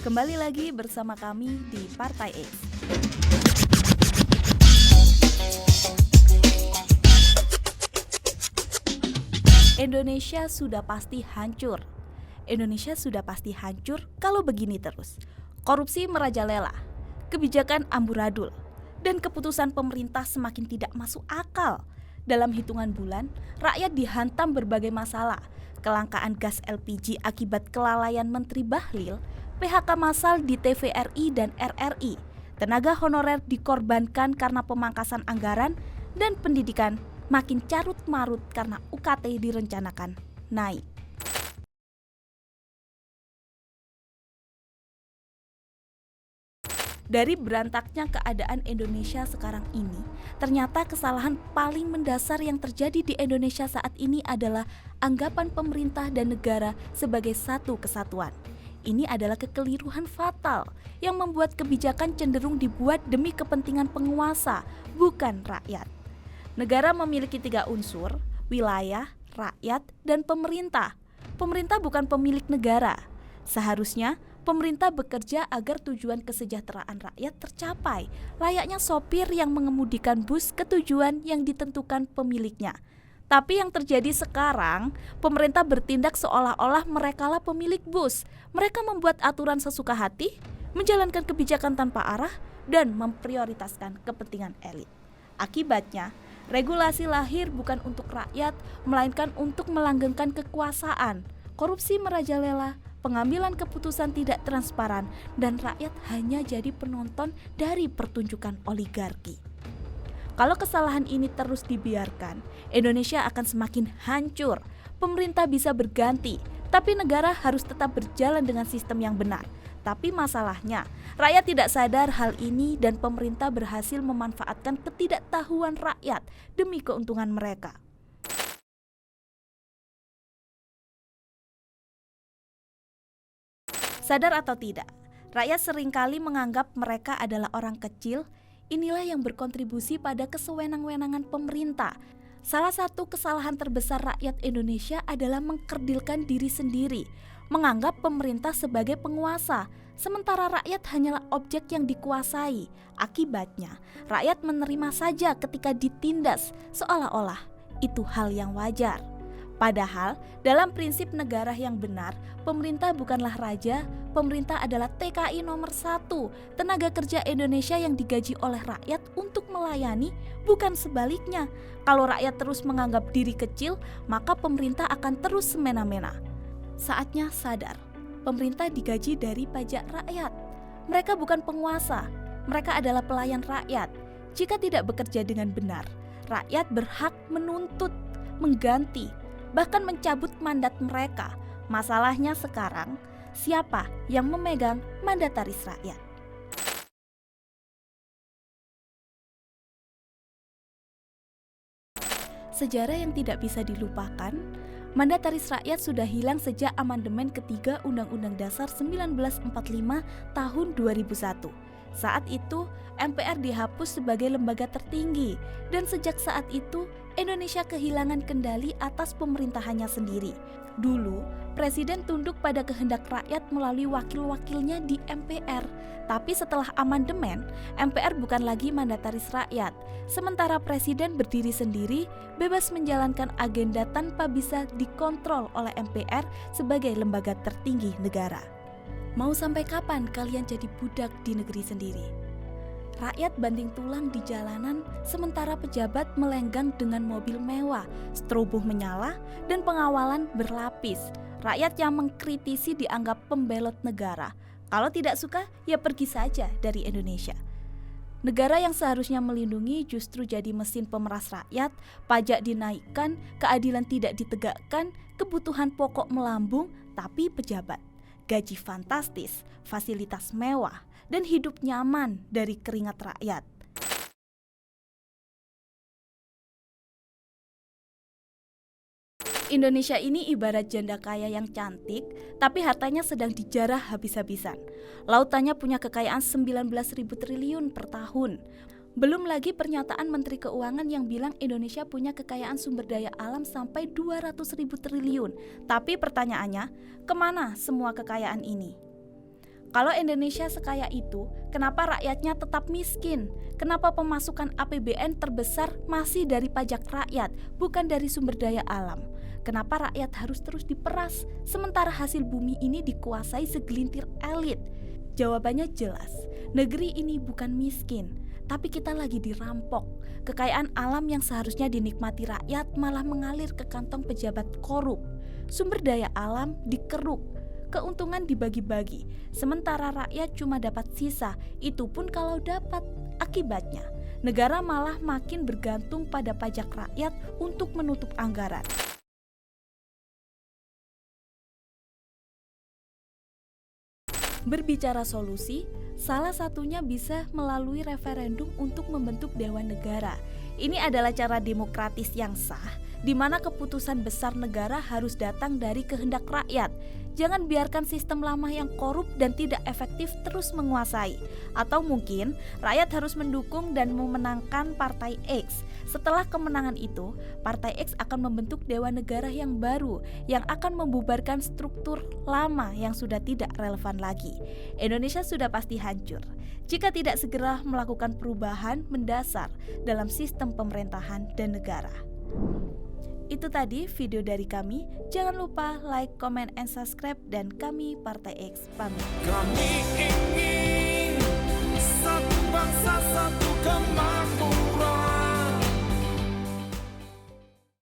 Kembali lagi bersama kami di Partai X. Indonesia sudah pasti hancur. Indonesia sudah pasti hancur kalau begini terus. Korupsi merajalela, kebijakan amburadul, dan keputusan pemerintah semakin tidak masuk akal. Dalam hitungan bulan, rakyat dihantam berbagai masalah. Kelangkaan gas LPG akibat kelalaian Menteri Bahlil, PHK massal di TVRI dan RRI, tenaga honorer dikorbankan karena pemangkasan anggaran, dan pendidikan makin carut-marut karena UKT direncanakan naik. Dari berantaknya keadaan Indonesia sekarang ini, ternyata kesalahan paling mendasar yang terjadi di Indonesia saat ini adalah anggapan pemerintah dan negara sebagai satu kesatuan. Ini adalah kekeliruan fatal yang membuat kebijakan cenderung dibuat demi kepentingan penguasa, bukan rakyat. Negara memiliki 3 unsur, wilayah, rakyat, dan pemerintah. Pemerintah bukan pemilik negara. Seharusnya pemerintah bekerja agar tujuan kesejahteraan rakyat tercapai, layaknya sopir yang mengemudikan bus ke tujuan yang ditentukan pemiliknya. Tapi yang terjadi sekarang, pemerintah bertindak seolah-olah merekalah pemilik bus. Mereka membuat aturan sesuka hati, menjalankan kebijakan tanpa arah, dan memprioritaskan kepentingan elit. Akibatnya, regulasi lahir bukan untuk rakyat, melainkan untuk melanggengkan kekuasaan. Korupsi merajalela, pengambilan keputusan tidak transparan, dan rakyat hanya jadi penonton dari pertunjukan oligarki. Kalau kesalahan ini terus dibiarkan, Indonesia akan semakin hancur. Pemerintah bisa berganti, tapi negara harus tetap berjalan dengan sistem yang benar. Tapi masalahnya, rakyat tidak sadar hal ini dan pemerintah berhasil memanfaatkan ketidaktahuan rakyat demi keuntungan mereka. Sadar atau tidak, rakyat seringkali menganggap mereka adalah orang kecil. Inilah yang berkontribusi pada kesewenang-wenangan pemerintah. Salah satu kesalahan terbesar rakyat Indonesia adalah mengkerdilkan diri sendiri, menganggap pemerintah sebagai penguasa, sementara rakyat hanyalah objek yang dikuasai. Akibatnya, rakyat menerima saja ketika ditindas, seolah-olah itu hal yang wajar. Padahal, dalam prinsip negara yang benar, pemerintah bukanlah raja, pemerintah adalah TKI nomor 1, tenaga kerja Indonesia yang digaji oleh rakyat untuk melayani, bukan sebaliknya. Kalau rakyat terus menganggap diri kecil, maka pemerintah akan terus semena-mena. Saatnya sadar, pemerintah digaji dari pajak rakyat. Mereka bukan penguasa, mereka adalah pelayan rakyat. Jika tidak bekerja dengan benar, rakyat berhak menuntut, mengganti, bahkan mencabut mandat mereka. Masalahnya sekarang, siapa yang memegang mandataris rakyat? Sejarah yang tidak bisa dilupakan, mandataris rakyat sudah hilang sejak amandemen ketiga Undang-Undang Dasar 1945 tahun 2001. Saat itu, MPR dihapus sebagai lembaga tertinggi, dan sejak saat itu, Indonesia kehilangan kendali atas pemerintahannya sendiri. Dulu, Presiden tunduk pada kehendak rakyat melalui wakil-wakilnya di MPR. Tapi setelah amandemen, MPR bukan lagi mandataris rakyat. Sementara Presiden berdiri sendiri, bebas menjalankan agenda tanpa bisa dikontrol oleh MPR sebagai lembaga tertinggi negara. Mau sampai kapan kalian jadi budak di negeri sendiri? Rakyat banting tulang di jalanan, sementara pejabat melenggang dengan mobil mewah, strobo menyala, dan pengawalan berlapis. Rakyat yang mengkritisi dianggap pembelot negara. Kalau tidak suka, ya pergi saja dari Indonesia. Negara yang seharusnya melindungi justru jadi mesin pemeras rakyat, pajak dinaikkan, keadilan tidak ditegakkan, kebutuhan pokok melambung, tapi pejabat gaji fantastis, fasilitas mewah, dan hidup nyaman dari keringat rakyat. Indonesia ini ibarat janda kaya yang cantik, tapi hartanya sedang dijarah habis-habisan. Lautannya punya kekayaan 19.000 triliun per tahun. Belum lagi pernyataan Menteri Keuangan yang bilang Indonesia punya kekayaan sumber daya alam sampai 200.000 triliun. Tapi pertanyaannya, kemana semua kekayaan ini? Kalau Indonesia sekaya itu, kenapa rakyatnya tetap miskin? Kenapa pemasukan APBN terbesar masih dari pajak rakyat, bukan dari sumber daya alam? Kenapa rakyat harus terus diperas, sementara hasil bumi ini dikuasai segelintir elit? Jawabannya jelas, negeri ini bukan miskin, tapi kita lagi dirampok. Kekayaan alam yang seharusnya dinikmati rakyat malah mengalir ke kantong pejabat korup. Sumber daya alam dikeruk, keuntungan dibagi-bagi, sementara rakyat cuma dapat sisa, itu pun kalau dapat. Akibatnya, negara malah makin bergantung pada pajak rakyat untuk menutup anggaran. Berbicara solusi, salah satunya bisa melalui referendum untuk membentuk Dewan Negara. Ini adalah cara demokratis yang sah, di mana keputusan besar negara harus datang dari kehendak rakyat. Jangan biarkan sistem lama yang korup dan tidak efektif terus menguasai. Atau mungkin rakyat harus mendukung dan memenangkan Partai X. Setelah kemenangan itu, Partai X akan membentuk Dewan Negara yang baru yang akan membubarkan struktur lama yang sudah tidak relevan lagi. Indonesia sudah pasti hancur jika tidak segera melakukan perubahan mendasar dalam sistem pemerintahan dan negara. Itu tadi video dari kami. Jangan lupa like, comment, and subscribe. Dan kami Partai X pamit. Kami ingin satu bangsa, satu kemampuan.